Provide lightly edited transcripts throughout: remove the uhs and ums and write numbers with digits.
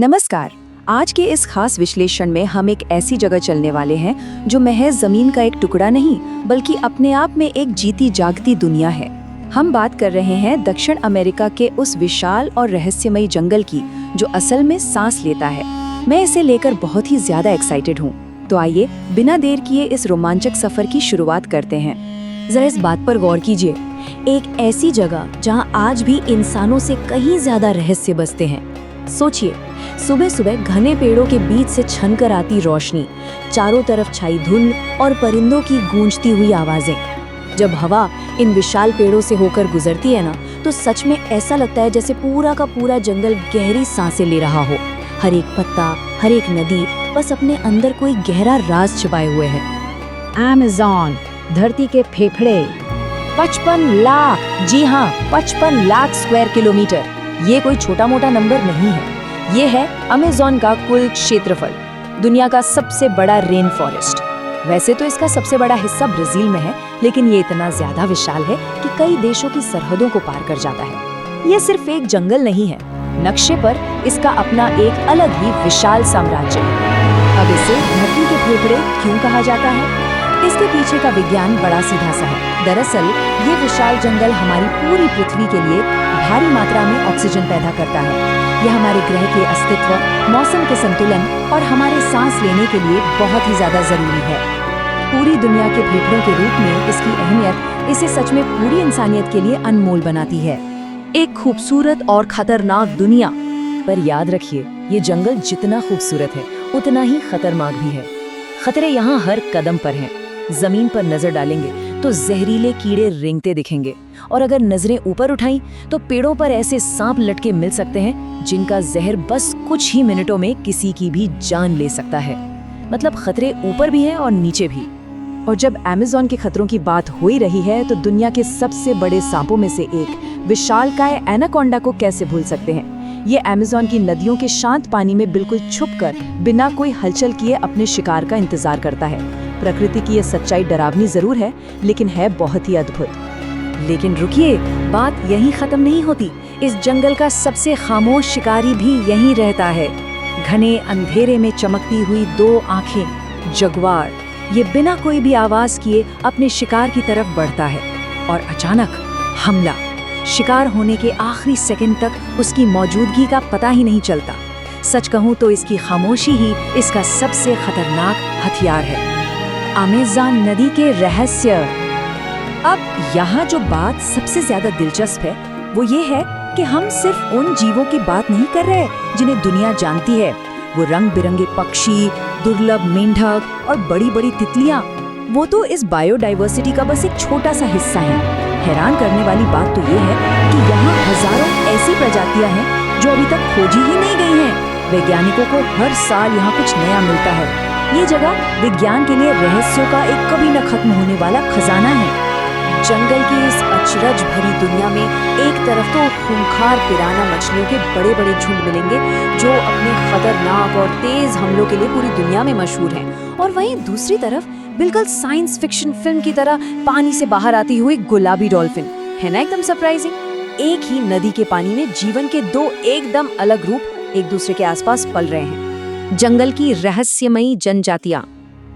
नमस्कार। आज के इस खास विश्लेषण में हम एक ऐसी जगह चलने वाले हैं जो महज जमीन का एक टुकड़ा नहीं बल्कि अपने आप में एक जीती जागती दुनिया है। हम बात कर रहे हैं दक्षिण अमेरिका के उस विशाल और रहस्यमयी जंगल की जो असल में सांस लेता है। मैं इसे लेकर बहुत ही ज्यादा एक्साइटेड हूँ। तो आइए बिना देर किए इस रोमांचक सफर की शुरुआत करते हैं। जरा इस बात पर गौर कीजिए, एक ऐसी जगह जहाँ आज भी इंसानों से कहीं ज्यादा रहस्य बसते हैं। सोचिए, सुबह सुबह घने पेड़ों के बीच से छनकर आती रोशनी, चारों तरफ छाई धुंध और परिंदों की गूंजती हुई आवाजें। जब हवा इन विशाल पेड़ों से होकर गुजरती है ना, तो सच में ऐसा लगता है जैसे पूरा का पूरा जंगल गहरी सांसें ले रहा हो। हर एक पत्ता, हर एक नदी बस अपने अंदर कोई गहरा राज छिपाए हुए है। अमेज़न, धरती के फेफड़े। 55 लाख, जी हाँ, 55 लाख स्क्वायर किलोमीटर। ये कोई छोटा मोटा नंबर नहीं है। ये है अमेज़न का कुल क्षेत्रफल, दुनिया का सबसे बड़ा रेन फॉरेस्ट। वैसे तो इसका सबसे बड़ा हिस्सा ब्राजील में है, लेकिन ये इतना ज्यादा विशाल है कि कई देशों की सरहदों को पार कर जाता है। ये सिर्फ एक जंगल नहीं है, नक्शे पर इसका अपना एक अलग ही विशाल साम्राज्य है। अब इसे धरती के फेफड़े क्यों कहा जाता है? इसके पीछे का विज्ञान बड़ा सीधा सा है। दरअसल ये विशाल जंगल हमारी पूरी पृथ्वी के लिए भारी मात्रा में ऑक्सीजन पैदा करता है। यह हमारे ग्रह के अस्तित्व, मौसम के संतुलन और हमारे सांस लेने के लिए बहुत ही ज्यादा जरूरी है। पूरी दुनिया के फेफड़ों के रूप में इसकी अहमियत इसे सच में पूरी इंसानियत के लिए अनमोल बनाती है। एक खूबसूरत और खतरनाक दुनिया, पर याद रखिए, ये जंगल जितना खूबसूरत है उतना ही खतरनाक भी है। खतरे यहाँ हर कदम पर हैं। जमीन पर नजर डालेंगे तो जहरीले कीड़े रेंगते दिखेंगे, और अगर नजरें ऊपर उठाई तो पेड़ों पर ऐसे सांप लटके मिल सकते हैं जिनका जहर बस कुछ ही मिनटों में किसी की भी जान ले सकता है। मतलब खतरे ऊपर भी हैं और नीचे भी। और जब अमेज़न के खतरों की बात हो ही रही है तो दुनिया के सबसे बड़े सांपों में से एक विशालकाय एनाकोंडा को कैसे भूल सकते हैं। ये अमेज़न की नदियों के शांत पानी में बिल्कुल छुपकर बिना कोई हलचल किए अपने शिकार का इंतजार करता है। प्रकृति की ये सच्चाई डरावनी जरूर है, लेकिन है बहुत ही अद्भुत। लेकिन रुकिए, बात यहीं खत्म नहीं होती। इस जंगल का सबसे खामोश शिकारी भी यहीं रहता है। घने अंधेरे में चमकती हुई दो आंखें, जगुआर। ये बिना कोई भी आवाज किए अपने शिकार की तरफ बढ़ता है और अचानक हमला। शिकार होने के आखिरी सेकंड तक उसकी मौजूदगी का पता ही नहीं चलता। सच कहूं तो इसकी खामोशी ही इसका सबसे खतरनाक हथियार है। अमेज़न नदी के रहस्य। अब यहाँ जो बात सबसे ज्यादा दिलचस्प है वो ये है कि हम सिर्फ उन जीवों की बात नहीं कर रहे जिन्हें दुनिया जानती है। वो रंग बिरंगे पक्षी, दुर्लभ मेंढक और बड़ी बड़ी तितलियां, वो तो इस बायोडाइवर्सिटी का बस एक छोटा सा हिस्सा है। हैरान करने वाली बात तो ये है कि यहाँ हजारों ऐसी प्रजातियां हैं जो अभी तक खोजी ही नहीं गई हैं। वैज्ञानिकों को हर साल यहाँ कुछ नया मिलता है। ये जगह विज्ञान के लिए रहस्यों का एक कभी न खत्म होने वाला खजाना है। जंगल की इस अचरज भरी दुनिया में एक तरफ तो खूंखार पिराना मछलियों के बड़े बड़े झुंड मिलेंगे जो अपने खतरनाक और तेज हमलों के लिए पूरी दुनिया में मशहूर हैं, और वहीं दूसरी तरफ बिल्कुल साइंस फिक्शन फिल्म की तरह पानी से बाहर आती हुई गुलाबी डॉल्फिन, है ना एकदम सरप्राइजिंग। एक ही नदी के पानी में जीवन के दो एकदम अलग रूप एक दूसरे के आसपास पल रहे हैं। जंगल की रहस्यमयी जनजातियां।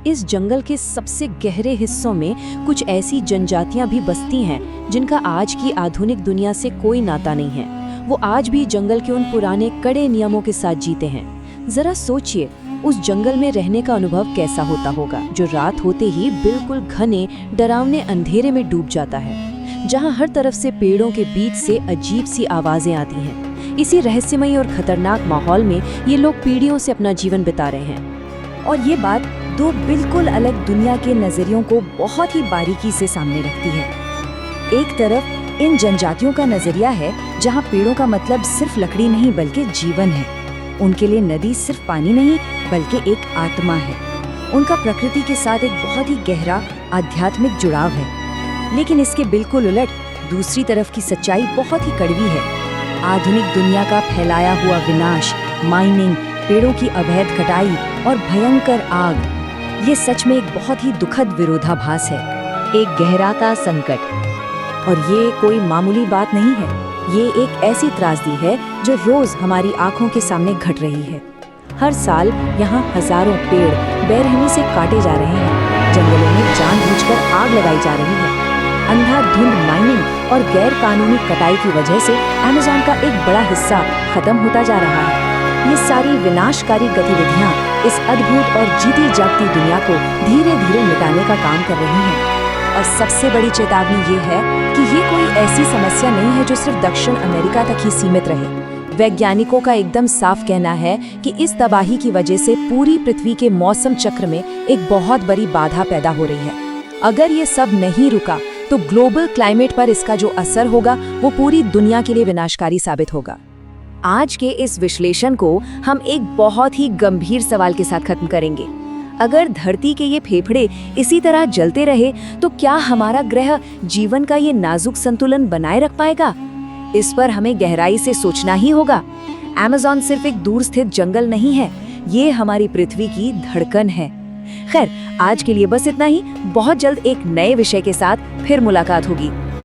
इस जंगल के सबसे गहरे हिस्सों में कुछ ऐसी जनजातियां भी बसती हैं जिनका आज की आधुनिक दुनिया से कोई नाता नहीं है। वो आज भी जंगल के उन पुराने कड़े नियमों के साथ जीते हैं। जरा सोचिए, उस जंगल में रहने का अनुभव कैसा होता होगा जो रात होते ही बिल्कुल घने डरावने अंधेरे में डूब जाता है, जहाँ हर तरफ से पेड़ों के बीच से अजीब सी आवाजें आती हैं। इसी रहस्यमयी और खतरनाक माहौल में ये लोग पीढ़ियों से अपना जीवन बिता रहे हैं। और ये बात दो बिल्कुल अलग दुनिया के नजरियों को बहुत ही बारीकी से सामने रखती है। एक तरफ इन जनजातियों का नजरिया है जहाँ पेड़ों का मतलब सिर्फ लकड़ी नहीं बल्कि जीवन है। उनके लिए नदी सिर्फ पानी नहीं बल्कि एक आत्मा है। उनका प्रकृति के साथ एक बहुत ही गहरा आध्यात्मिक जुड़ाव है। लेकिन इसके बिल्कुल उलट दूसरी तरफ की सच्चाई बहुत ही कड़वी है। आधुनिक दुनिया का फैलाया हुआ विनाश, माइनिंग, पेड़ों की अवैध कटाई और भयंकर आग, ये सच में एक बहुत ही दुखद विरोधाभास है। एक गहरा का संकट। और ये कोई मामूली बात नहीं है। ये एक ऐसी त्रासदी है जो रोज हमारी आंखों के सामने घट रही है। हर साल यहाँ हजारों पेड़ बेरहमी से काटे जा रहे हैं, जंगलों में जानबूझकर आग लगाई जा रही है। अंधाधुंध माइनिंग और गैर कानूनी कटाई की वजह से अमेज़न का एक बड़ा हिस्सा खत्म होता जा रहा है। ये सारी विनाशकारी गतिविधियां इस अद्भुत और जीती जागती दुनिया को धीरे धीरे मिटाने का काम कर रही हैं। और सबसे बड़ी चेतावनी ये है कि ये कोई ऐसी समस्या नहीं है जो सिर्फ दक्षिण अमेरिका तक ही सीमित रहे। वैज्ञानिकों का एकदम साफ कहना है कि इस तबाही की वजह से पूरी पृथ्वी के मौसम चक्र में एक बहुत बड़ी बाधा पैदा हो रही है। अगर ये सब नहीं रुका तो ग्लोबल क्लाइमेट पर इसका जो असर होगा वो पूरी दुनिया के लिए विनाशकारी साबित होगा। आज के इस विश्लेषण को हम एक बहुत ही गंभीर सवाल के साथ खत्म करेंगे। अगर धरती के ये फेफड़े इसी तरह जलते रहे तो क्या हमारा ग्रह जीवन का ये नाजुक संतुलन बनाए रख पाएगा? इस पर हमें गहराई से सोचना ही होगा। अमेज़न सिर्फ एक दूर स्थित जंगल नहीं है, ये हमारी पृथ्वी की धड़कन है। खैर, आज के लिए बस इतना ही। बहुत जल्द एक नए विषय के साथ फिर मुलाकात होगी।